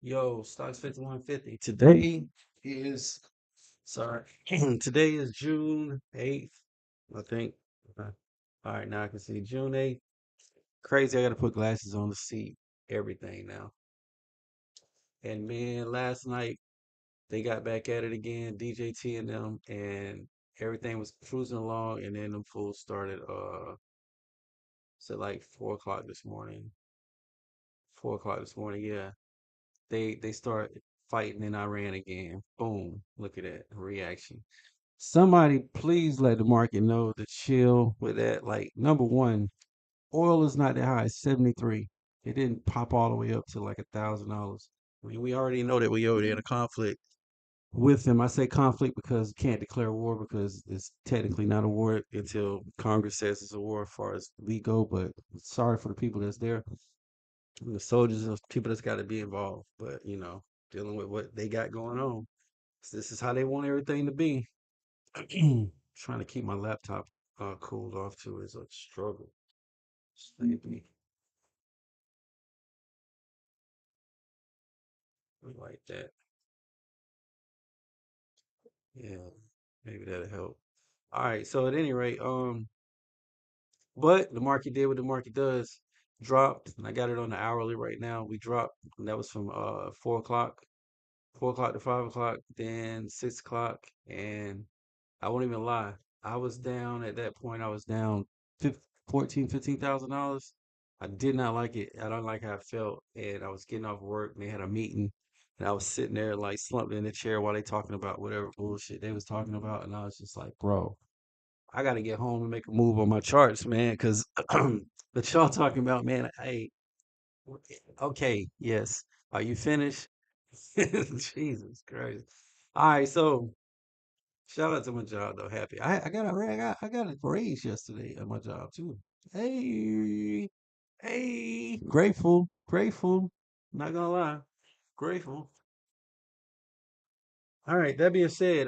Yo, stocks 5150. Today is sorry. Today is June 8th, I think. Uh, All right, now I can see June 8th. Crazy, I gotta put glasses on to see everything now. And man, last night they got back at it again, DJT and them, and everything was cruising along, and then them fools started so like 4 o'clock this morning. 4 o'clock this morning, yeah. They start fighting in Iran again. Boom. Look at that reaction. Somebody please let the market know to chill with that. Like number one, oil is not that high, it's 73. It didn't pop all the way up to like $1,000. I mean, we already know that we already in a conflict with them. I say conflict because you can't declare war because it's technically not a war until Congress says it's a war as far as we go. But sorry for the people that's there, the soldiers and people that's got to be involved. But dealing with what they got going on, this is how they want everything to be. Trying to keep my laptop cooled off too is a struggle. Sleepy like that. Yeah, maybe that'll help. All right. So at any rate, but the market did what the market does. Dropped, and I got it on the hourly right now. We dropped, and that was from 4 o'clock, 4 o'clock to 5 o'clock, then 6 o'clock, and I won't even lie. I was down at that point. I was down 15, 14, $15,000. I did not like it. I don't like how I felt. And I was getting off work and they had a meeting. And I was sitting there like slumped in the chair while they talking about whatever bullshit they was talking about. And I was just like, bro, I got to get home and make a move on my charts, man. Because the y'all talking about, man, hey, okay, yes. Are you finished? Jesus Christ. All right, so shout out to my job though. Happy. I got a raise yesterday at my job too. Hey, hey, grateful, grateful. Not gonna lie, grateful. All right. That being said,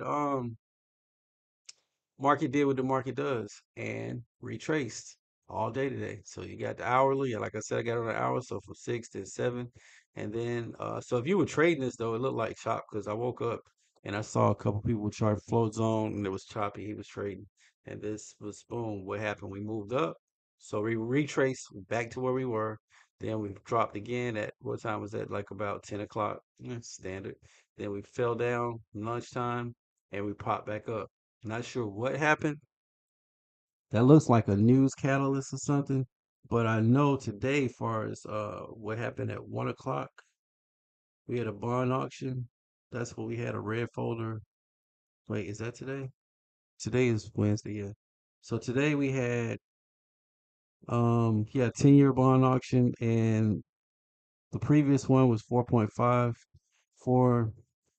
market did what the market does and retraced all day today. So you got the hourly, and like I said, I got on the hour, so from 6 to 7, and then so if you were trading this though, it looked like chop because I woke up and I saw a couple people chart float zone and it was choppy. He was trading, and this was boom. What happened? We moved up, so we retraced back to where we were. Then we dropped again at what time was that? Like about 10 o'clock, standard. Then we fell down lunchtime and we popped back up. Not sure what happened. That looks like a news catalyst or something. But I know today, far as what happened at 1 o'clock, we had a bond auction. That's what we had a red folder. Wait, is that today? Today is Wednesday, yeah. So today we had 10-year bond auction and the previous one was 4.5 for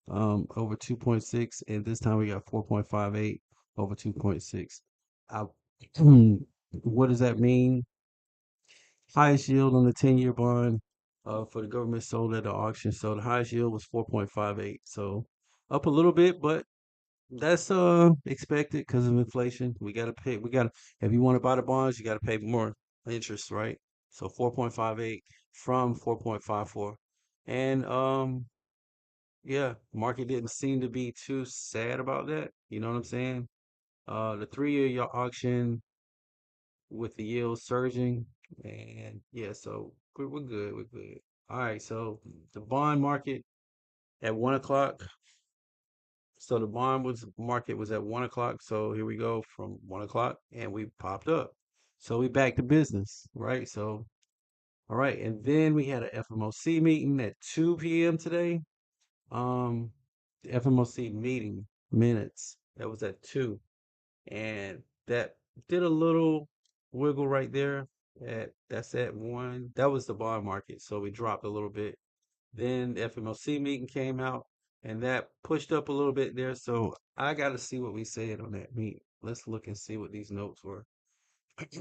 over 2.6, and this time we got 4.58 over 2.6. I, what does that mean? Highest yield on the 10-year bond for the government sold at the auction. So the highest yield was 4.58. So up a little bit, but that's expected because of inflation. We gotta if you want to buy the bonds, you gotta pay more interest, right? So 4.58 from 4.54. And yeah, market didn't seem to be too sad about that. You know what I'm saying? The 3-year auction with the yield surging, and yeah, so we're good. We're good. All right, so the bond market at 1 o'clock. So the bond was market was at 1 o'clock. So here we go from 1 o'clock, and we popped up. So we back to business, right? So all right, and then we had a FMOC meeting at 2 p.m. today. Um, the FMOC meeting minutes that was at 2, and that did a little wiggle right there. That's at 1. That was the bond market, so we dropped a little bit. Then the FMOC meeting came out, and that pushed up a little bit there. So I got to see what we said on that meeting. Let's look and see what these notes were.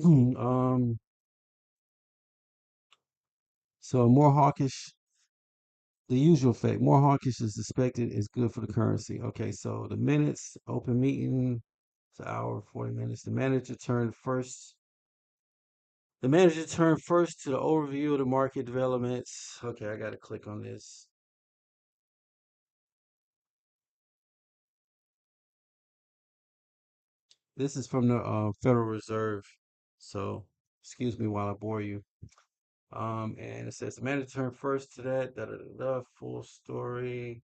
um, so more hawkish. The usual fact, more hawkish is expected is good for the currency. Okay, so the minutes, open meeting, it's an hour, 40 minutes. The manager turned first to the overview of the market developments. Okay, I got to click on this. This is from the Federal Reserve. So excuse me while I bore you. And it says the manager turned first to that. Da, da, da, da, full story.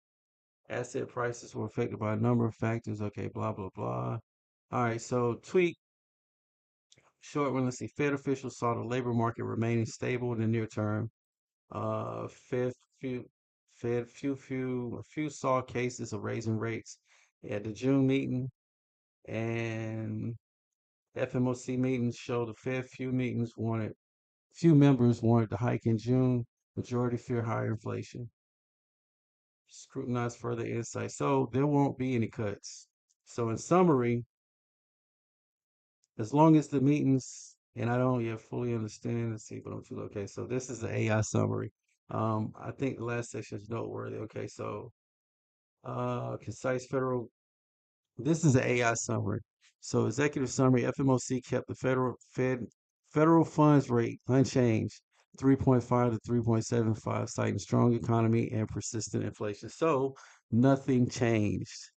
Asset prices were affected by a number of factors. Okay, blah blah blah. All right, so tweet short one. Let's see. Fed officials saw the labor market remaining stable in the near term. Fed few a few saw cases of raising rates at the June meeting, and FMOC meetings show the Fed few members wanted to hike in June. Majority fear higher inflation. Scrutinize further insight. So there won't be any cuts. So in summary, as long as the meetings, and I don't yet fully understand, let's see, but I'm too okay. So this is the AI summary. I think the last section is noteworthy. Okay, so concise federal. This is the AI summary. So executive summary: FMOC kept the federal funds rate unchanged, 3.5 to 3.75, citing strong economy and persistent inflation. So nothing changed.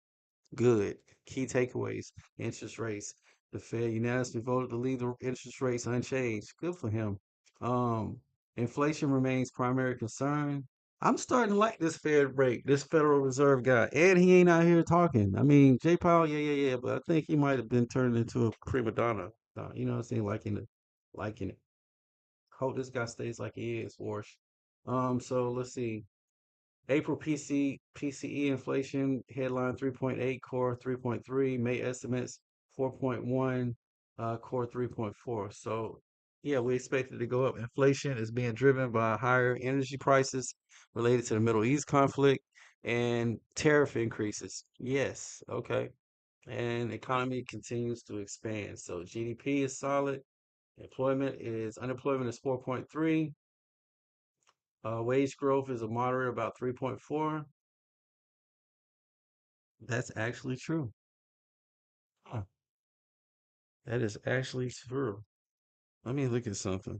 Good. Key takeaways: interest rates. The Fed unanimously voted to leave the interest rates unchanged. Good for him. Um, Inflation remains primary concern. I'm starting to like this Fed rate, this Federal Reserve guy, and he ain't out here talking. I mean, Jay Powell, yeah, but I think he might have been turned into a prima donna. You know what I'm saying? Liking it. Hope this guy stays like he is, Warsh. So let's see. April PCE inflation headline 3.8, core 3.3, May estimates 4.1, core 3.4. So yeah, we expect it to go up. Inflation is being driven by higher energy prices related to the Middle East conflict and tariff increases. Yes, okay. And economy continues to expand. So GDP is solid. Unemployment is 4.3. Wage growth is a moderate about 3.4. That's actually true. Huh. That is actually true. Let me look at something.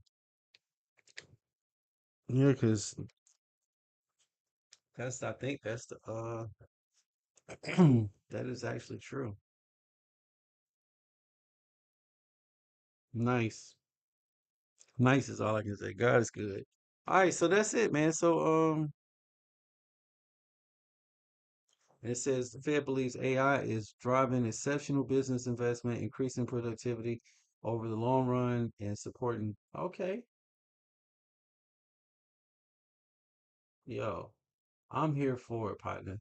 Yeah, because I think that's the that is actually true. Nice. Nice is all I can say. God is good. All right, so that's it, man. So it says the Fed believes AI is driving exceptional business investment, increasing productivity over the long run and supporting. Okay, yo, I'm here for it, partner.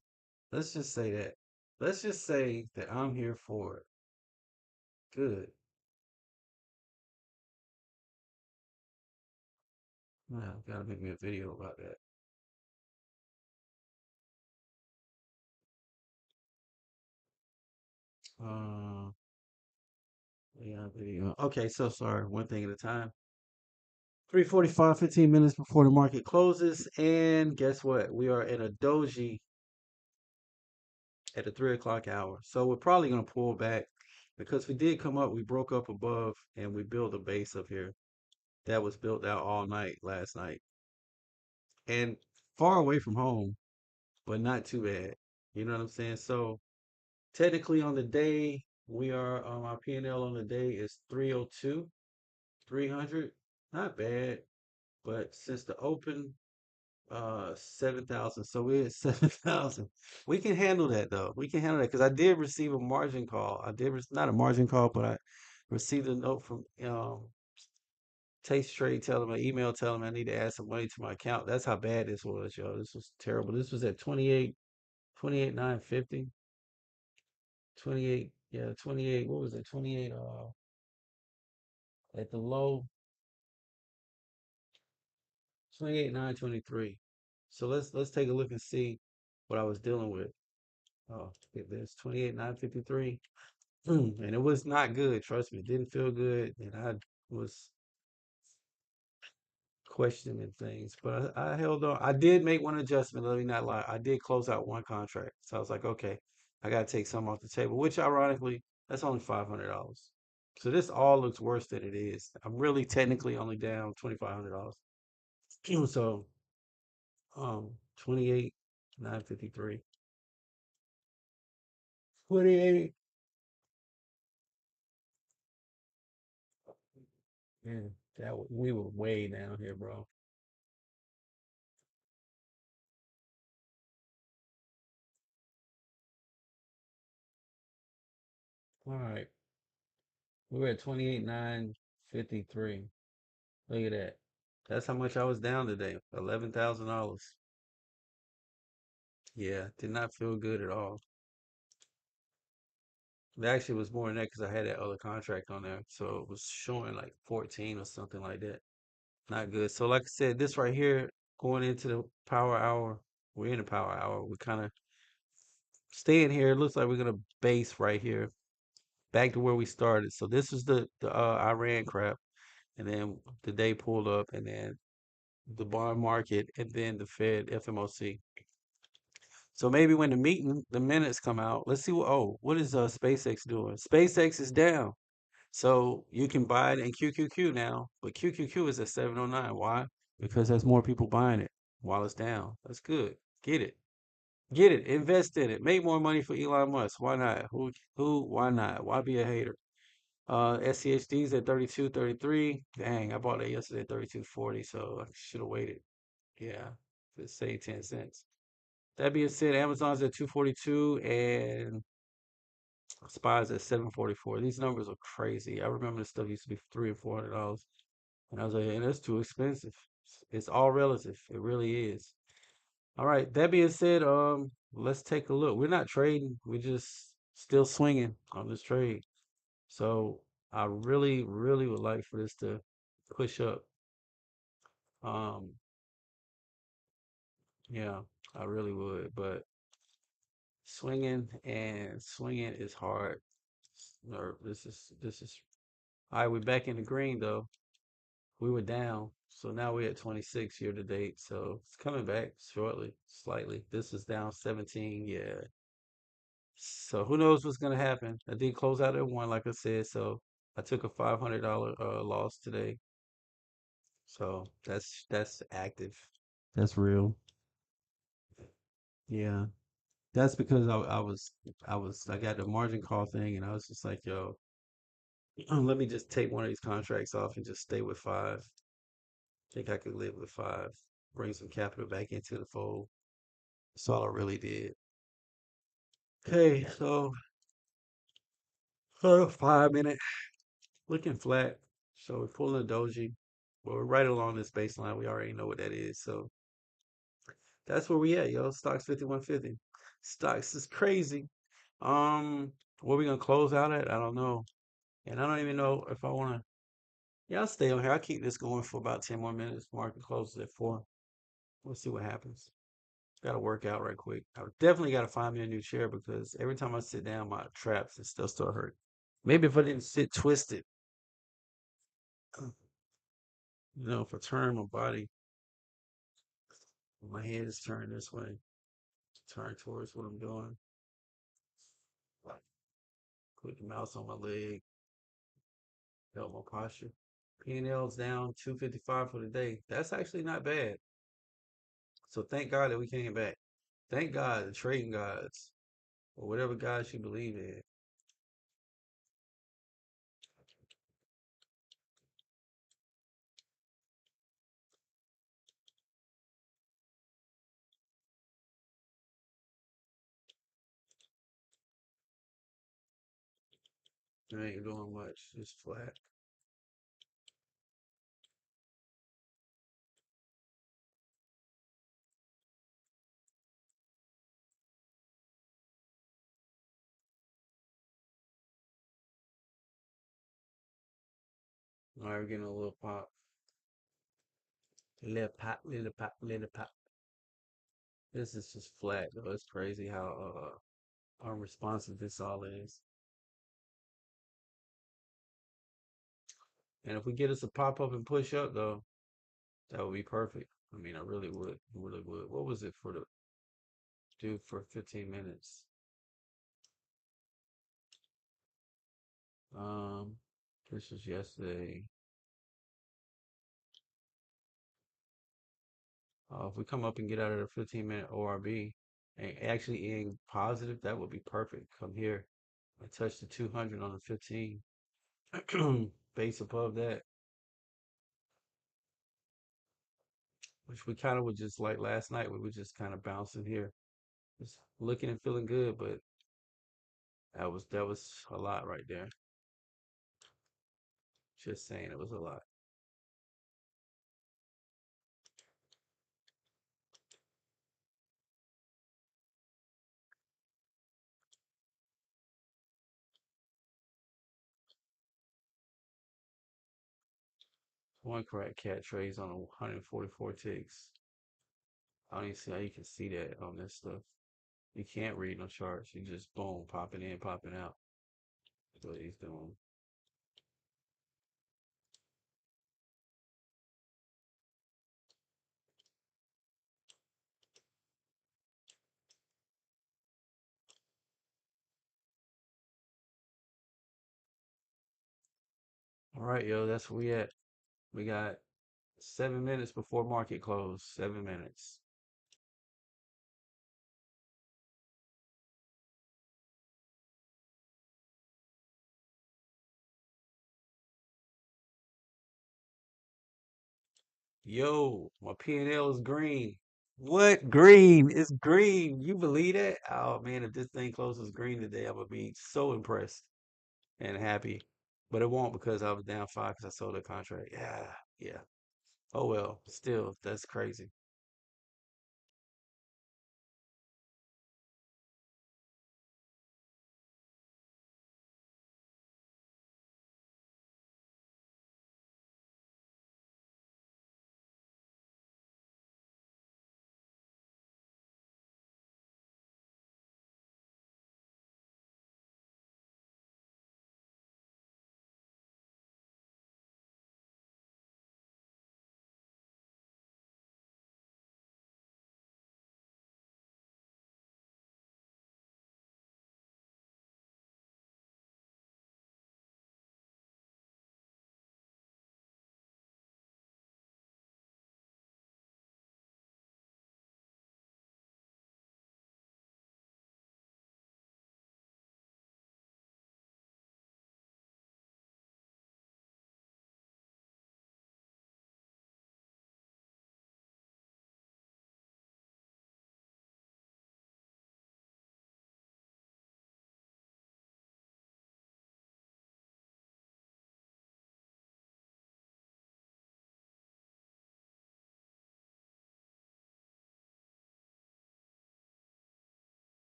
Let's just say that. Let's just say that I'm here for it. Good. Man, gotta make me a video about that. Uh, yeah, video. Okay, so sorry. One thing at a time. 3:45, 15 minutes before the market closes, and guess what? We are in a doji at the 3 o'clock hour. So we're probably gonna pull back because we did come up. We broke up above, and we built a base up here that was built out all night last night, and far away from home, but not too bad. You know what I'm saying? So technically, on the day, we are our P&L on the day is 302, 300. Not bad, but since the open, 7,000. So we're at 7,000. We can handle that though. We can handle that because I did receive a margin call. Not a margin call, but I received a note from Taste Trade telling me, email telling me I need to add some money to my account. That's how bad this was, yo. This was terrible. This was at 28, 28, yeah, 28, what was it? 28 at the low, 28,923. So let's take a look and see what I was dealing with. Oh, get this, 28,953. And it was not good, trust me. It didn't feel good, and I was questioning things, but I held on. I did make one adjustment, let me not lie. I did close out one contract. So I was like, okay, I gotta take some off the table, which ironically, that's only $500. So this all looks worse than it is. I'm really technically only down $2,500. So 28,953. 28. Man, we were way down here, bro. All right, we were at 28,953. Look at that. That's how much I was down today. $11,000. Yeah, did not feel good at all. It actually was more than that because I had that other contract on there, so it was showing like 14 or something like that. Not good. So, like I said, this right here going into the power hour. We're in the power hour. We kind of staying here. It looks like we're gonna base right here, back to where we started. So this is the Iran crap, and then the day pulled up, and then the bond market, and then the Fed FMOC. So maybe when the meeting, the minutes come out, let's see what is SpaceX doing? SpaceX is down. So you can buy it in QQQ now, but QQQ is at 709. Why? Because there's more people buying it while it's down. That's good. Get it. Get it. Invest in it. Make more money for Elon Musk. Why not? Why not? Why be a hater? SCHD's at 32.33. Dang, I bought that yesterday at 32.40, so I should have waited. Yeah, just say 10 cents. That being said, Amazon's at 242 and Spy's at 744. These numbers are crazy. I remember this stuff used to be $300 and $400. And I was like, hey, that's too expensive. It's all relative. It really is. All right. That being said, let's take a look. We're not trading. We're just still swinging on this trade. So I really, really would like for this to push up. Um, yeah, I really would. But swinging is hard. Or this is all right. We're back in the green though. We were down, so now we're at 26 year to date. So it's coming back shortly, slightly. This is down 17. Yeah. So who knows what's gonna happen? I did close out at one, like I said. So I took a $500 loss today. So that's active. That's real. Yeah. That's because I got the margin call thing and I was just like, yo, let me just take one of these contracts off and just stay with five. Think I could live with five. Bring some capital back into the fold. That's all I really did. Okay, so 5 minute looking flat. So we're pulling a doji. Well, we're right along this baseline. We already know what that is. So that's where we at, yo. Stocks 5150. Stocks is crazy. Where we gonna close out at? I don't know. And I don't even know if I wanna. Yeah, I'll stay on here. I'll keep this going for about 10 more minutes. Market closes at 4. We'll see what happens. Got to work out right quick. I definitely got to find me a new chair because every time I sit down, my traps and stuff start hurt. Maybe if I didn't sit twisted, if I turn my body, my head is turned this way, turn towards what I'm doing. Put the mouse on my leg, help my posture. P&L's down 255 for the day. That's actually not bad. So thank God that we came back. Thank God the trading gods or whatever gods you believe in. I ain't doing much. Just flat. All right, we're getting a little pop. Little pop, little pop, little pop. This is just flat though. It's crazy how unresponsive this all is. And if we get us a pop up and push up though, that would be perfect. I mean, I really would. I really would. What was it for the dude for 15 minutes? Um, this was yesterday. If we come up and get out of the 15-minute ORB and actually in positive, that would be perfect. Come here. I touched the 200 on the 15. Base above that. which we kind of were just like last night. We were just kind of bouncing here, just looking and feeling good. But that was a lot right there. Just saying, it was a lot. One correct cat trades on 144 ticks. I don't even see how you can see that on this stuff. You can't read no charts. You just boom, popping in, popping out. That's what he's doing. All right, yo, that's where we at. We got 7 minutes before market close. 7 minutes. Yo, my P&L is green. What green? It's green. You believe that? Oh man, if this thing closes green today, I'm gonna be so impressed and happy. But it won't because I was down five because I sold a contract. Yeah, yeah. Oh well, still, that's crazy.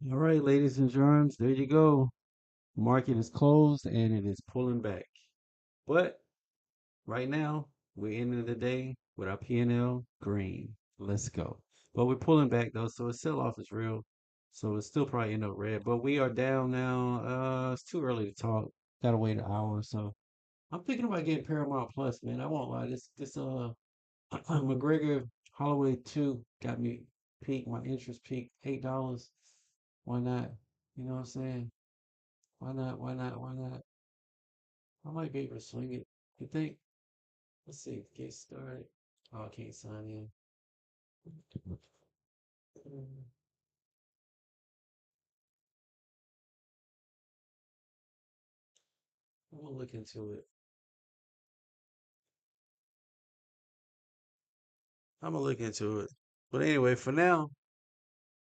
All right, ladies and germs, there you go. Market is closed and it is pulling back. But right now, we're ending the day with our P&L green. Let's go. But we're pulling back though, so the sell-off is real. So it's still probably end up red. But we are down now. It's too early to talk. Gotta wait an hour or so. I'm thinking about getting Paramount Plus, man. I won't lie. This McGregor Holloway 2 got me peaked. My interest peaked $8. Why not? You know what I'm saying? Why not? Why not? Why not? I might be able to swing it. You think? Let's see. Get started. Oh, I can't sign in. Mm, I'm gonna look into it. I'm gonna look into it. But anyway, for now,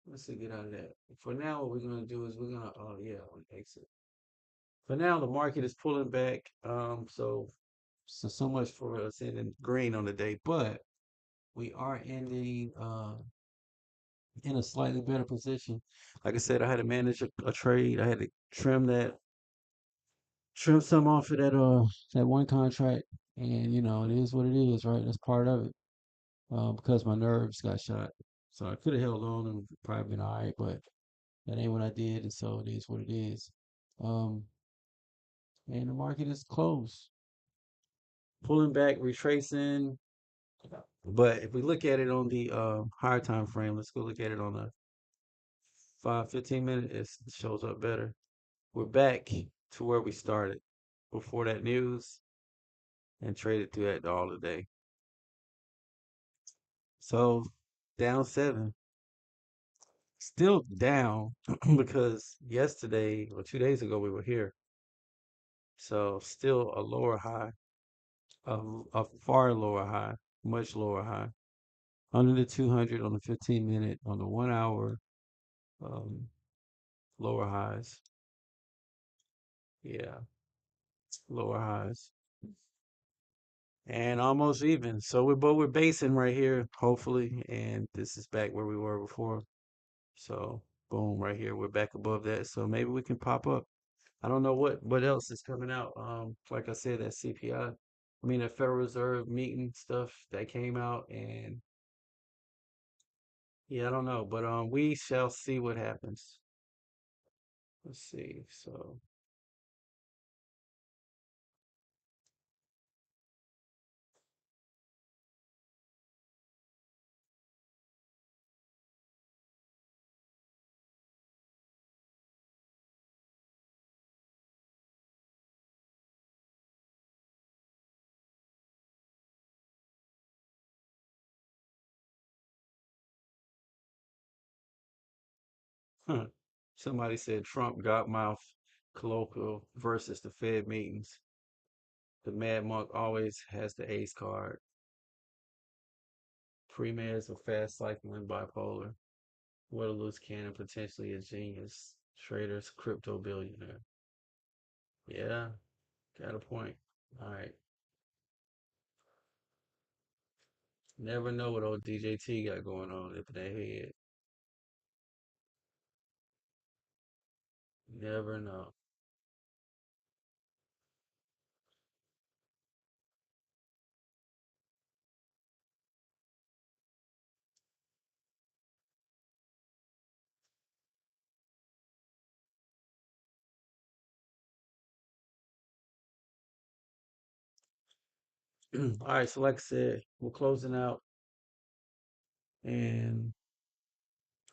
let's see, get out of that. For now, what we're gonna do is we're gonna, oh yeah, I want to exit. For now, the market is pulling back. So much for us ending green on the day, but we are ending in a slightly better position. Like I said, I had to manage a trade. I had to trim some off of that one contract, and it is what it is, right? That's part of it. Because my nerves got shot, so I could have held on and probably been all right, but that ain't what I did, and so it is what it is. Um, and the market is closed, pulling back, retracing. But if we look at it on the higher time frame, let's go look at it on the 5-15 minute. It shows up better. We're back to where we started before that news and traded through that all today. So down 7, still down because yesterday or 2 days ago we were here. So still a lower high, a far lower high, much lower high. Under the 200 on the 15 minute, on the 1 hour, um, lower highs. Yeah, lower highs. And almost even. So we're basing right here, hopefully, and this is back where we were before. So boom, right here, we're back above that. So maybe we can pop up. I don't know what else is coming out. Like I said, that CPI. I mean, the Federal Reserve meeting stuff that came out, and yeah, I don't know, but we shall see what happens. Let's see. So, somebody said Trump got mouth colloquial versus the Fed meetings. The Mad Monk always has the ace card. Pre-meds or fast cycling bipolar. What a loose cannon, potentially a genius. Trader's crypto billionaire. Yeah, got a point. All right. Never know what old DJT got going on up in their head. Never know. All right, so like I said, we're closing out, and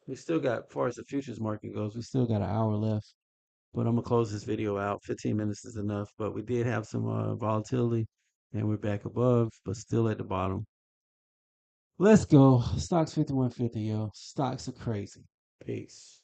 we still got, as far as the futures market goes, we still got an hour left. But I'm gonna close this video out. 15 minutes is enough. But we did have some volatility, and we're back above, but still at the bottom. Let's go. Stocks 5150, yo. Stocks are crazy. Peace.